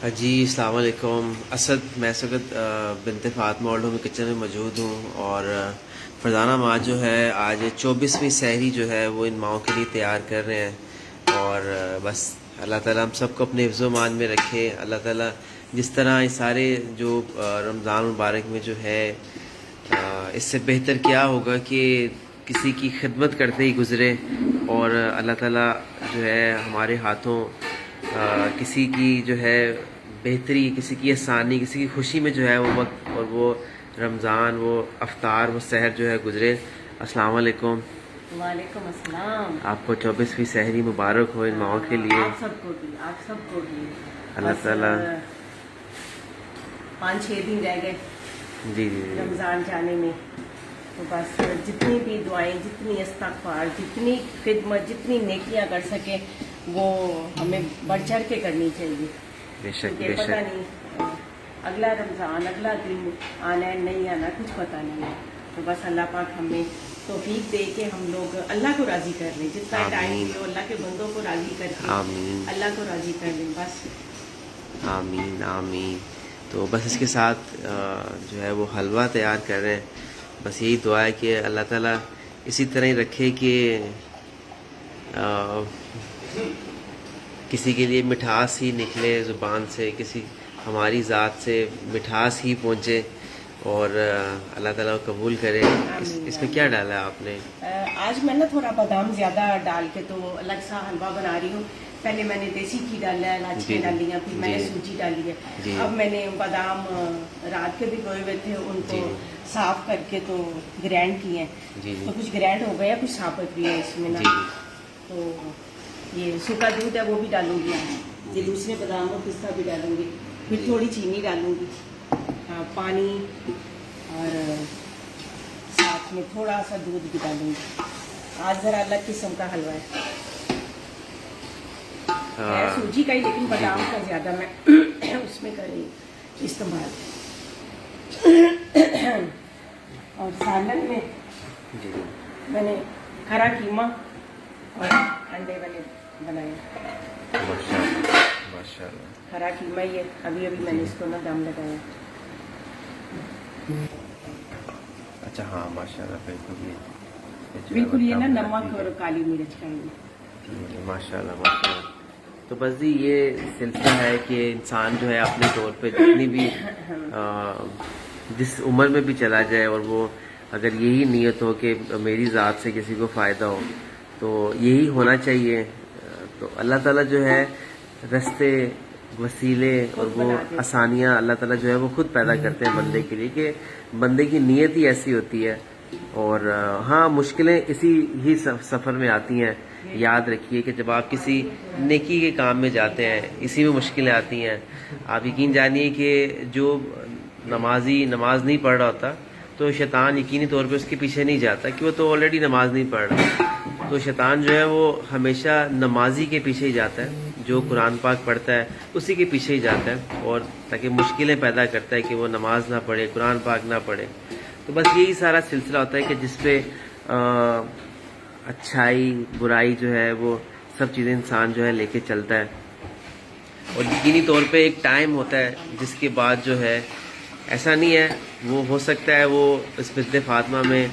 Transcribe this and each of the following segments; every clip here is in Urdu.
جی السلام علیکم اسد، میں اس وقت بنت فاطمہ اولڈ ہوم کچن میں موجود ہوں، اور فرزانہ ماں جو ہے آج 24ویں سحری جو ہے وہ ان ماؤں کے لیے تیار کر رہے ہیں، اور بس اللہ تعالیٰ ہم سب کو اپنے حفظ و مان میں رکھے۔ اللہ تعالیٰ جس طرح یہ سارے جو رمضان مبارک میں جو ہے اس سے بہتر کیا ہوگا کہ کسی کی خدمت کرتے ہی گزرے، اور اللہ تعالیٰ جو ہے ہمارے ہاتھوں کسی کی جو ہے بہتری، کسی کی آسانی، کسی کی خوشی میں جو ہے وہ وقت اور وہ رمضان، وہ افطار، وہ سحر جو ہے گزرے۔ السلام علیکم۔ وعلیکم السلام۔ آپ کو 24ویں سحری مبارک ہو ان ماؤں کے لیے۔ آپ سب کو بھی اللہ تعالیٰ 5-6 دن رہ گئے جی جی جی رمضان جانے میں، تو بس جتنی بھی دعائیں، جتنی استغفار، جتنی خدمت، جتنی نیکیاں کر سکیں وہ ہمیں بڑھ چڑھ کے کرنی چاہیے، بے شک کیونکہ بے پتہ شک۔ نہیں اگلا رمضان، اگلا دن آنا ہے نہیں آنا، کچھ پتہ نہیں ہے۔ تو بس اللہ پاک ہمیں توفیق دے کہ ہم لوگ اللہ کو راضی کر لیں، جتنا ٹائم آمین بھی ہو اللہ کے بندوں کو راضی کر کے آمین اللہ کو راضی کر لیں بس۔ آمین آمین۔ تو بس اس کے ساتھ جو ہے وہ حلوہ تیار کر رہے ہیں۔ بس یہی دعا ہے کہ اللہ تعالیٰ اسی طرح ہی رکھے کہ کسی کے لیے مٹھاس ہی نکلے زبان سے، کسی ہماری ذات سے مٹھاس ہی پہنچے، اور اللہ تعالیٰ کو قبول کرے۔ اس میں کیا ڈالا ہے آپ نے؟ آج میں نے تھوڑا بادام زیادہ ڈال کے تو الگ سا حلوہ بنا رہی ہوں۔ پہلے میں نے دیسی گھی ڈالا ہے، الائچیاں ڈالی ہیں، پھر میں نے سوجی ڈالی ہے۔ اب میں نے بادام رات کے بھگوئے ہوئے تھے، ان کو صاف کر کے تو گرینڈ کیے ہیں، تو کچھ گرینڈ ہو گیا، کچھ ثابت بھی ہے اس میں نا۔ تو یہ سوکھا دودھ ہے وہ بھی ڈالوں گی، یہ دوسرے بادام اور پستہ بھی ڈالوں گی، پھر تھوڑی چینی ڈالوں گی، پانی، اور ساتھ میں تھوڑا سا دودھ بھی ڈالوں گی۔ آج ذرا الگ قسم کا حلوہ ہے سوجی کا ہی، لیکن بادام کا زیادہ میں اس میں کر رہی استعمال۔ اور سالن میں میں نے ہرا قیمہ اور انڈے والے بنائے، ماشاء اللہ۔ ہرا قیمہ یہ ابھی میں نے اس کو نا دم لگایا۔ اچھا ہاں ماشاء اللہ، بالکل یہ نا نمک اور کالی مرچ کا ماشاء اللہ ماشاء اللہ۔ تو بس جی یہ سلسلہ ہے کہ انسان جو ہے اپنے طور پہ جتنی بھی جس عمر میں بھی چلا جائے، اور وہ اگر یہی نیت ہو کہ میری ذات سے کسی کو فائدہ ہو تو یہی ہونا چاہیے۔ تو اللہ تعالیٰ جو ہے رستے، وسیلے اور وہ آسانیاں اللہ تعالیٰ جو ہے وہ خود پیدا کرتے ہیں بندے کے لیے، کہ بندے کی نیت ہی ایسی ہوتی ہے۔ اور ہاں مشکلیں اسی ہی سفر میں آتی ہیں۔ یاد رکھیے کہ جب آپ کسی نیکی کے کام میں جاتے ہیں اسی میں مشکلیں آتی ہیں۔ آپ یقین جانیے کہ جو نمازی نماز نہیں پڑھ رہا ہوتا تو شیطان یقینی طور پہ اس کے پیچھے نہیں جاتا، کہ وہ تو آلریڈی نماز نہیں پڑھ رہا۔ تو شیطان جو ہے وہ ہمیشہ نمازی کے پیچھے ہی جاتا ہے، جو قرآن پاک پڑھتا ہے اسی کے پیچھے ہی جاتا ہے، اور تاکہ مشکلیں پیدا کرتا ہے کہ وہ نماز نہ پڑھے، قرآن پاک نہ پڑھے۔ تو بس یہی سارا سلسلہ ہوتا ہے کہ جس پہ اچھائی برائی جو ہے وہ سب چیزیں انسان جو ہے لے کے چلتا ہے، اور یقینی طور پہ ایک ٹائم ہوتا ہے جس کے بعد جو ہے ایسا نہیں ہے، وہ ہو سکتا ہے وہ اس بنت فاطمہ میں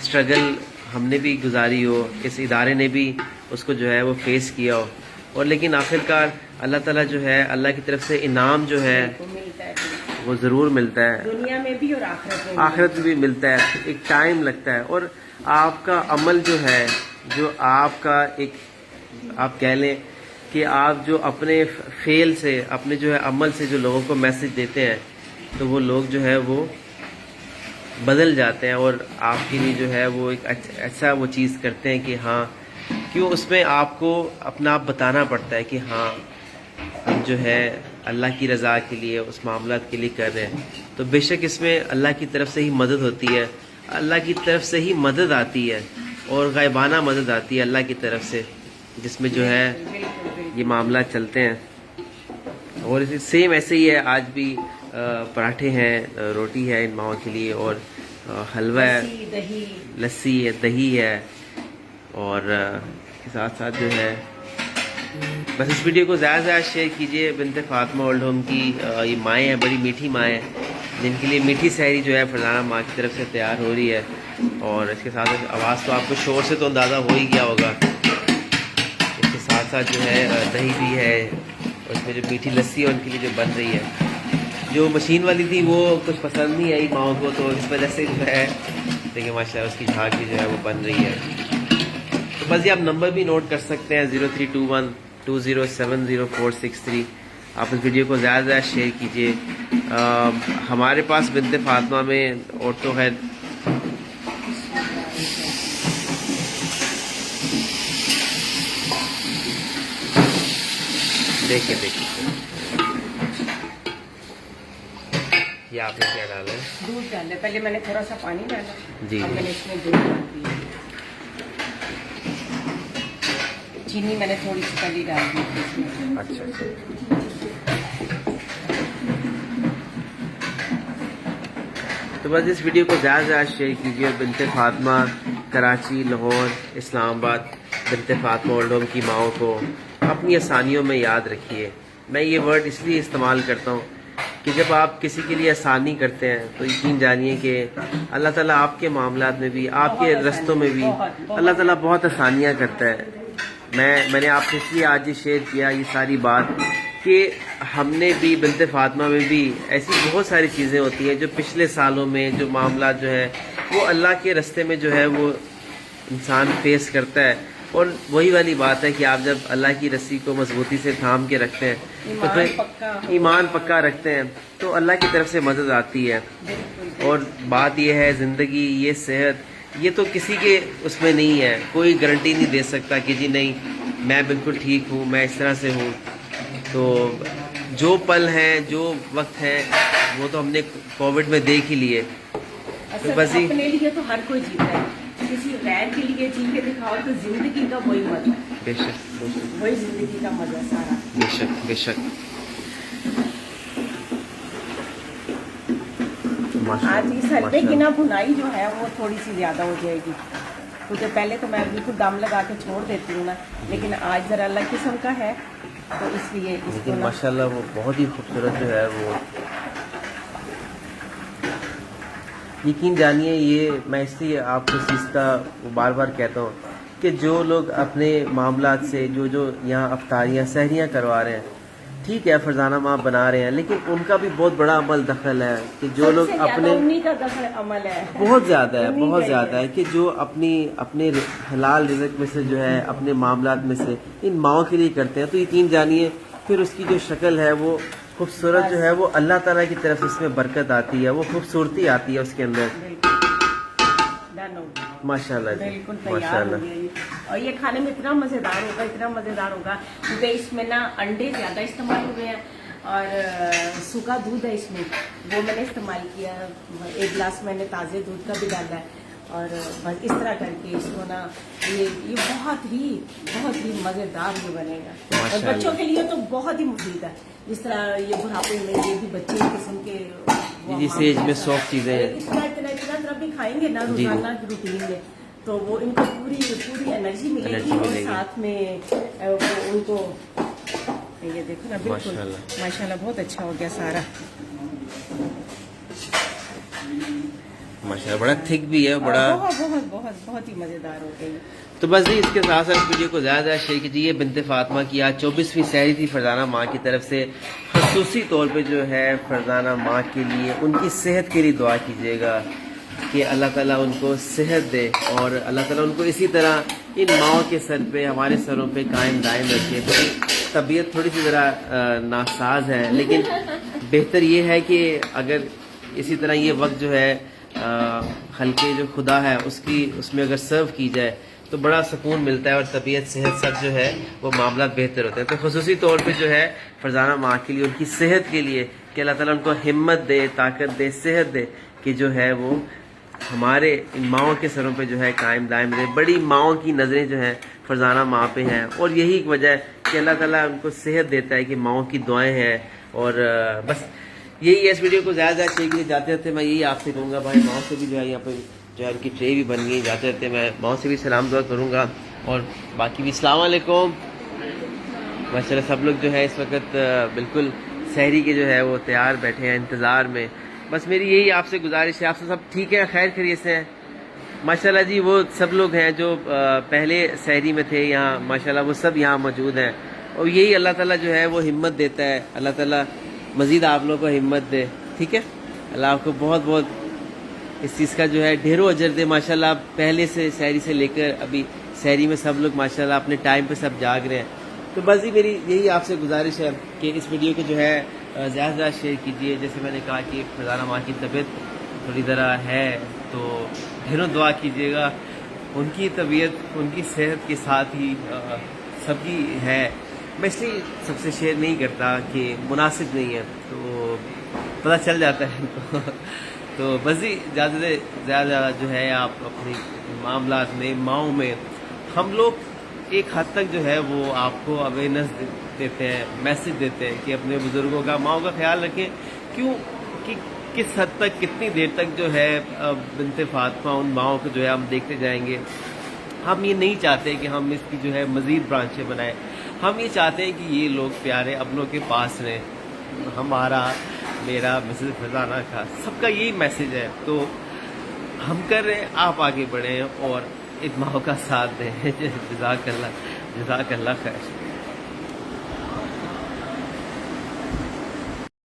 اسٹرگل ہم نے بھی گزاری ہو، اس ادارے نے بھی اس کو جو ہے وہ فیس کیا ہو، اور لیکن آخرکار اللہ تعالیٰ جو ہے اللہ کی طرف سے انعام جو ہے وہ ضرور ملتا ہے، دنیا میں بھی اور آخرت میں بھی ملتا ہے۔ ایک ٹائم لگتا ہے، اور آپ کا عمل جو ہے، جو آپ کا ایک آپ کہہ لیں کہ آپ جو اپنے فعل سے، اپنے جو ہے عمل سے جو لوگوں کو میسج دیتے ہیں، تو وہ لوگ جو ہے وہ بدل جاتے ہیں، اور آپ کے لیے جو ہے وہ ایک ایسا وہ چیز کرتے ہیں کہ ہاں، کیوں اس میں آپ کو اپنا آپ بتانا پڑتا ہے کہ ہاں ہم جو ہے اللہ کی رضا کے لیے اس معاملات کے لیے کر رہے ہیں۔ تو بے شک اس میں اللہ کی طرف سے ہی مدد ہوتی ہے، اللہ کی طرف سے ہی مدد آتی ہے، اور غائبانہ مدد آتی ہے اللہ کی طرف سے، جس میں جو ہے یہ معاملات چلتے ہیں۔ اور سیم ایسے ہی ہے، آج بھی پراٹھے ہیں، روٹی ہے ان ماؤں کے لیے، اور حلوہ ہے، لسی ہے، دہی ہے، اور اس کے ساتھ ساتھ جو ہے بس اس ویڈیو کو زیادہ سے زیادہ شیئر کیجیے. بنت فاطمہ اولڈ ہوم کی یہ مائیں ہیں, بڑی میٹھی مائیں ہیں, جن کے لیے میٹھی سحری جو ہے فرزانہ ماں کی طرف سے تیار ہو رہی ہے. اور اس کے ساتھ آواز تو آپ کو شور سے تو اندازہ ہو ہی گیا ہوگا. اس کے ساتھ ساتھ جو ہے دہی بھی ہے, اور اس میں جو میٹھی لسی ہے ان کے لیے جو بن رہی ہے. جو مشین والی تھی وہ کچھ پسند نہیں آئی ماؤں کو, تو اس وجہ سے جو ہے دیکھیں ماشاء اللہ اس کی جھاگ بھی جو ہے وہ بن رہی ہے. تو بس یہ آپ نمبر بھی نوٹ کر سکتے ہیں 0321207046 آپ اس ویڈیو کو زیادہ سے زیادہ شیئر کیجیے. ہمارے پاس بنت فاطمہ میں اور تو خیر دیکھیں یہ آپ نے کیا ڈالا ہے؟ دودھ ڈالا ہے. پہلے میں نے تھوڑا سا پانی ڈالا جی. اب میں نے اس میں دودھ ڈال دیا. چینی میں نے تھوڑی سی پہلے ڈال دی تھی اس میں. اچھا. تو بس اس ویڈیو کو زیادہ سے زیادہ شیئر کیجیے. بنت فاطمہ کراچی, لاہور, اسلام آباد بنت فاطمہ اولڈ ہوم کی ماؤں کو اپنی آسانیوں میں یاد رکھیے. میں یہ ورڈ اس لیے استعمال کرتا ہوں کہ جب آپ کسی کے لیے آسانی کرتے ہیں تو یقین جانیے کہ اللہ تعالیٰ آپ کے معاملات میں بھی, آپ کے رستوں میں بھی اللہ تعالیٰ بہت آسانیاں کرتا ہے. میں نے آپ سے اس لیے آج یہ شیئر کیا یہ ساری بات کہ ہم نے بھی بنت فاطمہ میں بھی ایسی بہت ساری چیزیں ہوتی ہیں جو پچھلے سالوں میں جو معاملات جو ہے وہ اللہ کے رستے میں جو ہے وہ انسان فیس کرتا ہے. اور وہی والی بات ہے کہ آپ جب اللہ کی رسی کو مضبوطی سے تھام کے رکھتے ہیں تو پھر ایمان پکا رکھتے ہیں تو اللہ کی طرف سے مدد آتی ہے. اور بات یہ ہے زندگی, یہ صحت, یہ تو کسی کے اس میں نہیں ہے. کوئی گارنٹی نہیں دے سکتا کہ جی نہیں میں بالکل ٹھیک ہوں, میں اس طرح سے ہوں. تو جو پل ہیں, جو وقت ہیں, وہ تو ہم نے کووڈ میں دیکھ ہی لیے. تو بس اپنے لیے تو ہر کوئی جیتا ہے, کسی غیر کے لیے جی کے دکھاؤ تو زندگی کا وہی مزہ ہے. بے شک وہی زندگی کا مزہ سارا. بے شک. آج اس حلوے کی نا بنائی جو ہے وہ تھوڑی سی زیادہ ہو جائے گی, کیونکہ پہلے تو میں بالکل دم لگا کے چھوڑ دیتی ہوں نا, لیکن آج ذرا الگ قسم کا ہے تو اس لیے اس کو ماشاء اللہ وہ بہت ہی خوبصورت جو ہے وہ. یقین جانیے یہ میں اس لیے آپ کو اس چیز کا بار بار کہتا ہوں کہ جو لوگ اپنے معاملات سے جو یہاں افطاریاں سحریاں کروا رہے ہیں, ٹھیک ہے فرزانہ ماں بنا رہے ہیں, لیکن ان کا بھی بہت بڑا عمل دخل ہے کہ جو لوگ اپنے انہی کا دخل عمل ہے بہت زیادہ ہے کہ جو اپنے حلال رزق میں سے جو ہے اپنے معاملات میں سے ان ماؤں کے لیے کرتے ہیں. تو یقین جانیے پھر اس کی جو شکل ہے وہ خوبصورت جو ہے وہ اللہ تعالیٰ کی طرف اس میں برکت آتی ہے, وہ خوبصورتی آتی ہے اس کے اندر. ماشاء اللہ بالکل تیار ہو گیا یہ, اور یہ کھانے میں اتنا مزیدار ہوگا کیونکہ اس میں نا انڈے زیادہ استعمال ہوئے ہیں اور سوکھا دودھ ہے اس میں, وہ میں نے استعمال کیا. 1 گلاس میں نے تازے دودھ کا بھی ڈالا ہے, اور بس اس طرح کر کے اس کو نا یہ بہت ہی مزیدار یہ بنے گا. اور بچوں کے لیے تو بہت ہی مفید ہے, جس طرح یہ بڑھاپے میں یہ بھی بچے قسم کے جس ایج میں سافٹ چیزیں اتنا بھی کھائیں گے نا روزانہ کی روٹین میں, تو وہ ان کو پوری انرجی ملے گی, اور ساتھ میں ان کو یہ دیکھو نا بالکل ماشاء اللہ بہت اچھا ہو گیا سارا. ماشاء اللہ بڑا تھک بھی ہے, بڑا بہت ہی مزیدار ہو گئی. تو بس اس کے ساتھ ساتھ ویڈیو کو زیادہ شیئر کیجیے. بنت فاطمہ کی آج 24ویں سحری تھی فرزانہ ماں کی طرف سے. خصوصی طور پہ جو ہے فرزانہ ماں کے لیے ان کی صحت کے لیے دعا کیجیے گا کہ اللہ تعالیٰ ان کو صحت دے, اور اللہ تعالیٰ ان کو اسی طرح ان ماؤں کے سر پہ, ہمارے سروں پہ قائم دائم رکھے. طبیعت تھوڑی سی ذرا ناساز ہے, لیکن بہتر یہ ہے کہ اگر اسی طرح یہ وقت جو ہے خلقے جو خدا ہے اس میں اگر سرو کی جائے تو بڑا سکون ملتا ہے, اور طبیعت صحت سب جو ہے وہ معاملات بہتر ہوتے ہیں. تو خصوصی طور پہ جو ہے فرزانہ ماں کے لیے, ان کی صحت کے لیے کہ اللہ تعالیٰ ان کو ہمت دے, طاقت دے, صحت دے کہ جو ہے وہ ہمارے ان ماؤں کے سروں پہ جو ہے قائم دائم رہے. بڑی ماؤں کی نظریں جو ہیں فرزانہ ماں پہ ہیں, اور یہی ایک وجہ ہے کہ اللہ تعالیٰ ان کو صحت دیتا ہے کہ ماؤں کی دعائیں ہیں. اور بس یہی ہے, اس ویڈیو کو زیادہ شیئر کیے. جاتے رہتے میں یہی آپ سے کہوں گا بھائی, ماؤں سے بھی جو ہے یہاں پہ جو ہے ان کی ٹرے بھی بن گئی. جاتے رہتے میں ماؤں سے بھی سلام دعا کروں گا, اور باقی بھی السلام علیکم. ماشاءاللہ سب لوگ جو ہے اس وقت بالکل سحری کے جو ہے وہ تیار بیٹھے ہیں انتظار میں. بس میری یہی آپ سے گزارش ہے. آپ سے سب ٹھیک ہے، خیر خیریت سے ہیں؟ ماشاءاللہ جی وہ سب لوگ ہیں جو پہلے سحری میں تھے یہاں، ماشاءاللہ وہ سب یہاں موجود ہیں. اور یہی اللہ تعالیٰ جو ہے وہ ہمت دیتا ہے. اللہ تعالیٰ مزید آپ لوگوں کو ہمت دے. ٹھیک ہے، اللہ آپ کو بہت بہت اس چیز کا جو ہے ڈھیروں اجر دے. ماشاءاللہ پہلے سے سحری سے لے کر ابھی سحری میں سب لوگ ماشاءاللہ اپنے ٹائم پہ سب جاگ رہے ہیں. تو بس ہی میری یہی آپ سے گزارش ہے کہ اس ویڈیو کو جو ہے زیادہ سے زیادہ شیئر کیجیے. جیسے میں نے کہا کہ فضانہ ماں کی طبیعت تھوڑی ذرا ہے تو ڈھیروں دعا کیجیے گا. ان کی طبیعت ان کی صحت کے ساتھ ہی سب کی ہے. میں اس لیے سب سے شیئر نہیں کرتا کہ مناسب نہیں ہے، تو پتہ چل جاتا ہے ان کو. تو بس ہی زیادہ سے زیادہ جو ہے آپ اپنی معاملات میں ماؤں میں ہم لوگ ایک حد تک جو ہے وہ آپ کو اویئرنیس دیتے ہیں، میسج دیتے ہیں کہ اپنے بزرگوں کا ماؤں کا خیال رکھیں. کیوں کہ کس حد تک کتنی دیر تک جو ہے بنت فاطمہ ان ماؤں کو جو ہے ہم دیکھتے جائیں گے. ہم یہ نہیں چاہتے کہ ہم اس کی جو ہے مزید برانچیں بنائیں. ہم یہ چاہتے ہیں کہ یہ لوگ پیارے اپنوں کے پاس رہیں. ہمارا، میرا، مسز فضانہ کا، سب کا یہی میسج ہے. تو ہم کر رہے ہیں، آپ آگے بڑھیں اور ایک ماں کا ساتھ دیں. جزاک اللہ خیر.